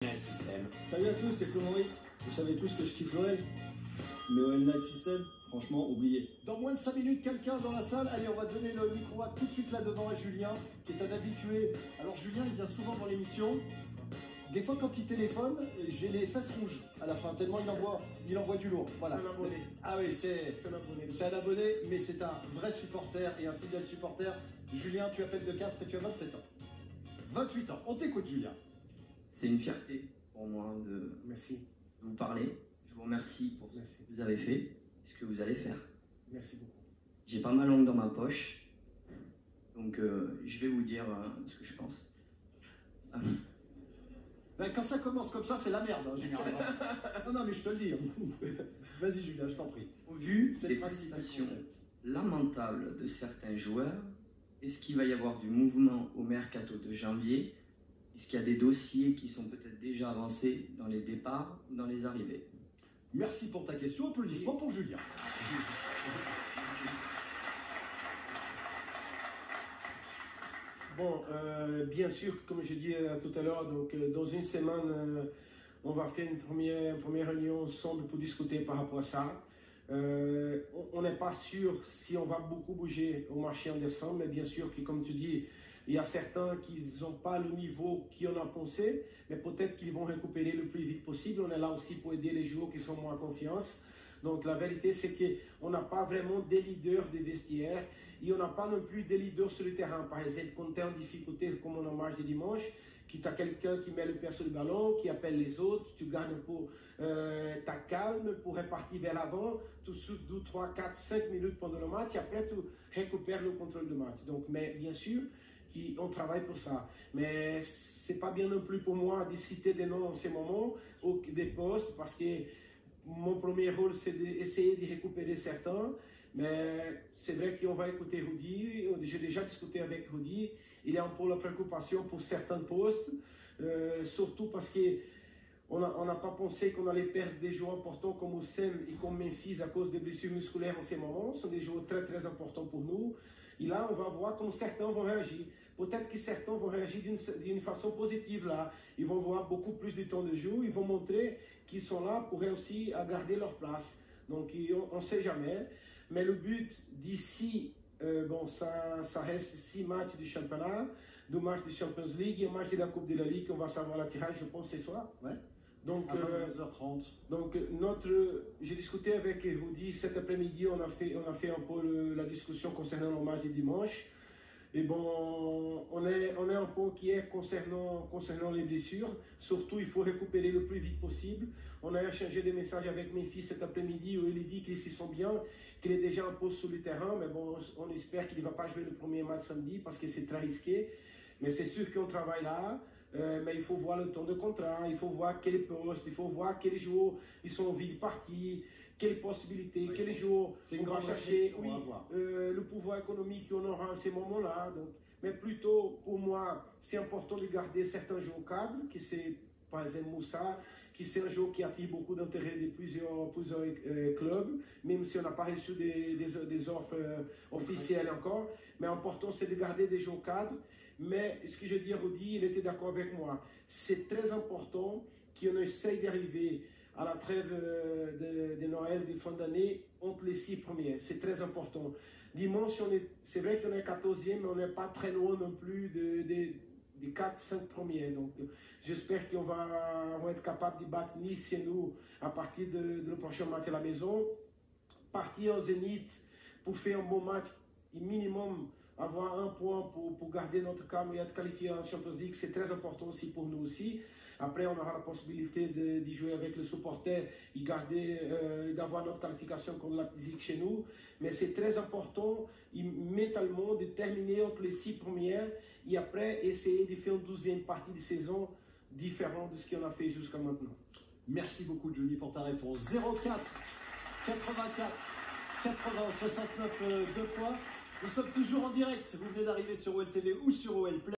System. Salut à tous, c'est Flo Maurice. Vous savez tous que je kiffe l'OL. Mais OL Night System, franchement, oubliez. Dans moins de 5 minutes, quelqu'un dans la salle. Allez, on va donner le micro tout de suite là devant à Julien, qui est un habitué. Alors Julien, il vient souvent dans l'émission. Des fois, quand il téléphone, j'ai les fesses rouges à la fin, tellement il envoie du lourd. Voilà. Un abonné. Ah oui, c'est un abonné, mais c'est un vrai supporter et un fidèle supporter. Julien, tu appelles de Castres et tu as 27 ans. 28 ans. On t'écoute, Julien. C'est une fierté pour moi de vous parler. Je vous remercie pour ce que vous avez fait et ce que vous allez faire. Merci beaucoup. J'ai pas ma langue dans ma poche, donc je vais vous dire ce que je pense. Ben, quand ça commence comme ça, c'est la merde, hein, généralement. non, mais je te le dis. Vas-y, Julien, je t'en prie. Au vu des prestations lamentables de certains joueurs, est-ce qu'il va y avoir du mouvement au mercato de janvier? Est-ce qu'il y a des dossiers qui sont peut-être déjà avancés dans les départs ou dans les arrivées? Merci pour ta question. Applaudissements pour Julien. Bon, bien sûr, comme je dis tout à l'heure, donc dans une semaine, on va faire une première réunion ensemble pour discuter par rapport à ça. On n'est pas sûr si on va beaucoup bouger au marché en décembre, mais bien sûr que, comme tu dis, il y a certains qui n'ont pas le niveau qu'on a pensé, mais peut-être qu'ils vont récupérer le plus vite possible. On est là aussi pour aider les joueurs qui sont moins en confiance. Donc la vérité, c'est qu'on n'a pas vraiment des leaders des vestiaires et on n'a pas non plus des leaders sur le terrain. Par exemple, quand tu es en difficulté, comme on a match de dimanche, qui as quelqu'un qui met le pied sur le ballon, qui appelle les autres, qui tu gardes un peu ta calme pour repartir vers l'avant, tu souffles 2, 3, 4, 5 minutes pendant le match et après tu récupères le contrôle du match. Donc, mais bien sûr, on travaille pour ça. Mais c'est pas bien non plus pour moi de citer des noms en ce moment, ou des postes, parce que mon premier rôle, c'est d'essayer de récupérer certains. Mais c'est vrai qu'on va écouter Rudy. J'ai déjà discuté avec Rudy. Il y a un peu la préoccupation pour certains postes, surtout parce qu'on n'a pas pensé qu'on allait perdre des joueurs importants comme Oussem et comme Memphis à cause des blessures musculaires en ce moment. Ce sont des joueurs très très importants pour nous. Et là, on va voir comment certains vont réagir. Peut-être que certains vont réagir d'une façon positive là. Ils vont voir beaucoup plus de temps de jeu. Ils vont montrer qu'ils sont là pour réussir à garder leur place. Donc, on ne sait jamais. Mais le but d'ici, bon, ça reste 6 matchs du championnat, 2 matchs de Champions League et un match de la Coupe de la Ligue. On va savoir la tirage, je pense, ce soir. Ouais. Donc, à 22h30. Donc, j'ai discuté avec Rudy cet après-midi. On a fait un peu la discussion concernant le match de dimanche. Et bon, on est un peu inquiet concernant les blessures. Surtout, il faut récupérer le plus vite possible. On a échangé des messages avec Memphis cet après-midi où il dit qu'ils s'y sont bien, qu'il est déjà un peu sur le terrain. Mais bon, on espère qu'il ne va pas jouer le premier match samedi parce que c'est très risqué. Mais c'est sûr qu'on travaille là. Mais il faut voir le temps de contrat, il faut voir quel poste, il faut voir quels joueurs ils sont envie de partir, quelles possibilités, oui, quels joueurs on va chercher, oui, le pouvoir économique qu'on aura à ces moments-là. Mais plutôt, pour moi, c'est important de garder certains joueurs cadres, qui c'est par exemple Moussa, qui c'est un joueur qui attire beaucoup d'intérêt de plusieurs clubs, même si on n'a pas reçu des offres officielles encore. Mais l'important, c'est de garder des joueurs cadres. Mais ce que je dis à Rudy, il était d'accord avec moi. C'est très important qu'on essaye d'arriver à la trêve de Noël, de fin d'année, entre les 6 premiers. C'est très important. Dimanche, c'est vrai qu'on est 14e, mais on n'est pas très loin non plus des 4-5 premiers. Donc, j'espère qu'on va être capable de battre Nice chez nous à partir de le prochain match à la maison. Partir en Zénith pour faire un bon match, minimum avoir un point pour garder notre calme et être qualifié en Champions League, c'est très important aussi pour nous aussi. Après, on aura la possibilité de jouer avec le supporter et d'avoir notre qualification contre la physique chez nous. Mais c'est très important, mentalement, de terminer entre les 6 premières et après essayer de faire une 12e partie de saison différente de ce qu'on a fait jusqu'à maintenant. Merci beaucoup, Johnny, pour ta réponse. 04 84 80 69 deux fois. Nous sommes toujours en direct. Vous venez d'arriver sur OL TV ou sur OL Play.